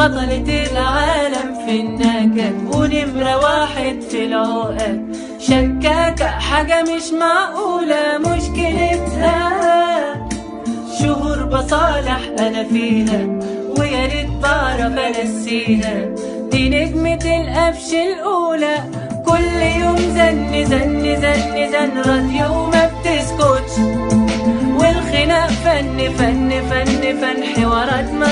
بطلة العالم في النكد ونمرة واحد في العقد، شكاكة حاجة مش معقولة مشكلتها، شهور بصالح أنا فيها ويا ريت بعرف أنسيها، دي نجمة القفش الأولى كل يوم زن زن زن زن راديو وما بتسكتش، والخناق فن فن فن فن حوارات ما